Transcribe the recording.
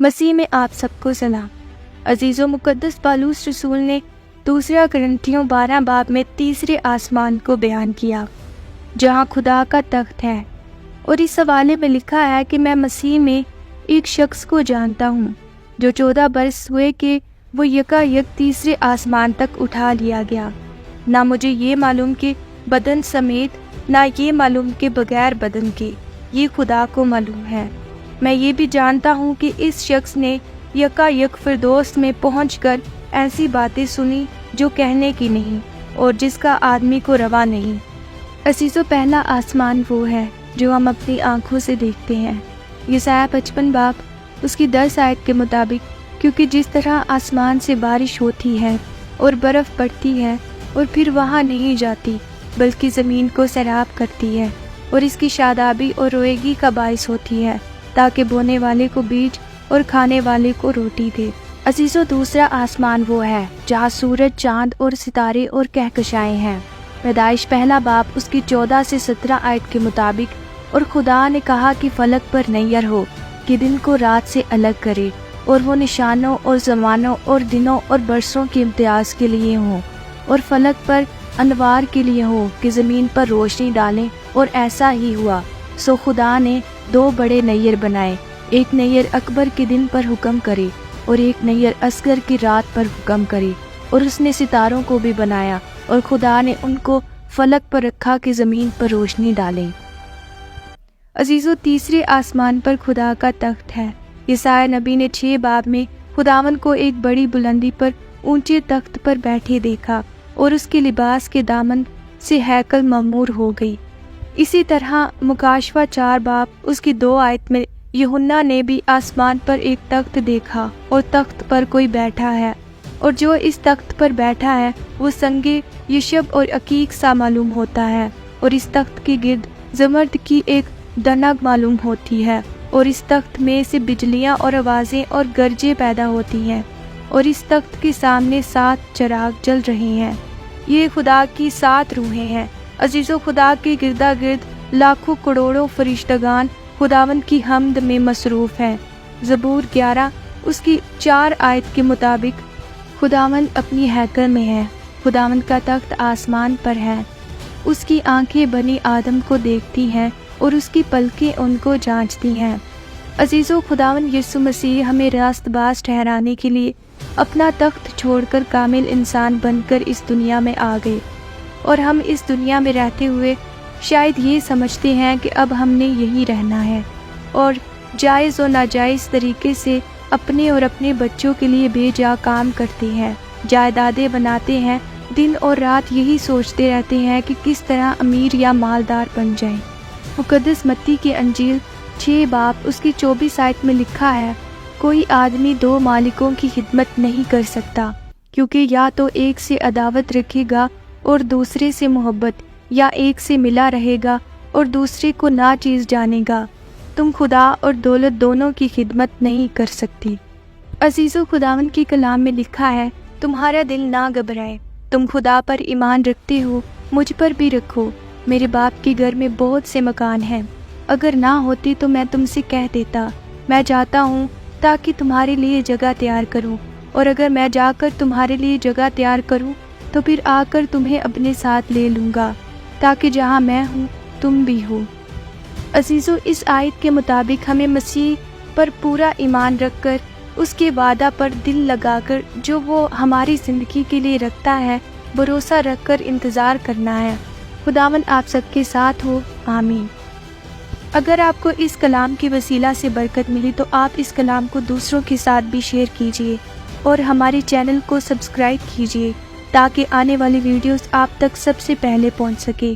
مسیح میں آپ سب کو سلام۔ عزیز و مقدس پالوس رسول نے دوسرا کرنتھیوں 12 باب میں تیسرے آسمان کو بیان کیا جہاں خدا کا تخت ہے، اور اس حوالے میں لکھا ہے کہ میں مسیح میں ایک شخص کو جانتا ہوں جو 14 برس ہوئے کہ وہ یکایک تیسرے آسمان تک اٹھا لیا گیا۔ نہ مجھے یہ معلوم کہ بدن سمیت، نہ یہ معلوم کہ بغیر بدن کے، یہ خدا کو معلوم ہے۔ میں یہ بھی جانتا ہوں کہ اس شخص نے یکایک فردوس میں پہنچ کر ایسی باتیں سنی جو کہنے کی نہیں اور جس کا آدمی کو روا نہیں۔ عزیزو، پہلا آسمان وہ ہے جو ہم اپنی آنکھوں سے دیکھتے ہیں۔ یسایہ 55 باب اس کی 10 آیت کے مطابق، کیونکہ جس طرح آسمان سے بارش ہوتی ہے اور برف پڑتی ہے اور پھر وہاں نہیں جاتی بلکہ زمین کو سیراب کرتی ہے اور اس کی شادابی اور روئیگی کا باعث ہوتی ہے تاکہ بونے والے کو بیج اور کھانے والے کو روٹی دے۔ عزیزو، دوسرا آسمان وہ ہے جہاں سورج، چاند اور ستارے اور کہکشائیں ہیں۔ پیدائش پہلا باب اس کی 14 سے 17 آیت کے مطابق، اور خدا نے کہا کہ فلک پر نیر ہو کہ دن کو رات سے الگ کرے، اور وہ نشانوں اور زمانوں اور دنوں اور برسوں کے امتیاز کے لیے ہوں، اور فلک پر انوار کے لیے ہو کہ زمین پر روشنی ڈالیں، اور ایسا ہی ہوا۔ سو خدا نے 2 بڑے نیر بنائے، ایک نیر اکبر کے دن پر حکم کرے اور ایک نیر اصغر کی رات پر حکم کرے، اور اس نے ستاروں کو بھی بنایا، اور خدا نے ان کو فلک پر رکھا کہ زمین پر روشنی ڈالیں۔ عزیزو، تیسرے آسمان پر خدا کا تخت ہے۔ یسایہ نبی نے 6 باب میں خداوند کو ایک بڑی بلندی پر اونچے تخت پر بیٹھے دیکھا، اور اس کے لباس کے دامن سے ہیکل معمور ہو گئی۔ اسی طرح مکاشفہ 4 باب اس کی 2 آیت میں یوحنا نے بھی آسمان پر ایک تخت دیکھا، اور تخت پر کوئی بیٹھا ہے، اور جو اس تخت پر بیٹھا ہے وہ سنگِ یشب اور عقیق سا معلوم ہوتا ہے، اور اس تخت کے گرد زمرد کی ایک دنگ معلوم ہوتی ہے، اور اس تخت میں سے بجلیاں اور آوازیں اور گرجیں پیدا ہوتی ہیں، اور اس تخت کے سامنے 7 چراغ جل رہے ہیں۔ یہ خدا کی 7 روحیں ہیں۔ عزیزو، خدا کے گردا گرد لاکھوں کروڑوں فرشتگان خداوند کی حمد میں مصروف ہیں۔ زبور 11 اس کی 4 آیت کے مطابق، خداوند اپنی ہیکل میں ہے، خداوند کا تخت آسمان پر ہے، اس کی آنکھیں بنی آدم کو دیکھتی ہیں اور اس کی پلکیں ان کو جانچتی ہیں۔ عزیزو، خداوند یسوع مسیح ہمیں راست باز ٹھہرانے کے لیے اپنا تخت چھوڑ کر کامل انسان بن کر اس دنیا میں آ گئے، اور ہم اس دنیا میں رہتے ہوئے شاید یہ سمجھتے ہیں کہ اب ہم نے یہی رہنا ہے، اور جائز و ناجائز طریقے سے اپنے اور اپنے بچوں کے لیے بے جا کام کرتے ہیں، جائیدادیں بناتے ہیں، دن اور رات یہی سوچتے رہتے ہیں کہ کس طرح امیر یا مالدار بن جائیں۔ مقدس متی کی انجیل 6 باب اس کی 24 آیت میں لکھا ہے، کوئی آدمی 2 مالکوں کی خدمت نہیں کر سکتا، کیونکہ یا تو ایک سے عداوت رکھے گا اور دوسرے سے محبت، یا ایک سے ملا رہے گا اور دوسرے کو ناچیز جانے گا۔ تم خدا اور دولت دونوں کی خدمت نہیں کر سکتی۔ عزیزو، خداوند کی کلام میں لکھا ہے، تمہارا دل نہ گھبرائے، تم خدا پر ایمان رکھتے ہو، مجھ پر بھی رکھو، میرے باپ کے گھر میں بہت سے مکان ہیں، اگر نہ ہوتے تو میں تم سے کہہ دیتا، میں جاتا ہوں تاکہ تمہارے لیے جگہ تیار کروں، اور اگر میں جا کر تمہارے لیے جگہ تیار کروں تو پھر آ کر تمہیں اپنے ساتھ لے لوں گا، تاکہ جہاں میں ہوں تم بھی ہو۔ عزیزو، اس آیت کے مطابق ہمیں مسیح پر پورا ایمان رکھ کر، اس کے وعدہ پر دل لگا کر، جو وہ ہماری زندگی کے لیے رکھتا ہے، بھروسہ رکھ کر انتظار کرنا ہے۔ خداوند آپ سب کے ساتھ ہو، آمین۔ اگر آپ کو اس کلام کے وسیلہ سے برکت ملی تو آپ اس کلام کو دوسروں کے ساتھ بھی شیئر کیجیے، اور ہمارے چینل کو سبسکرائب کیجیے تاکہ آنے والی ویڈیوز آپ تک سب سے پہلے پہنچ سکے۔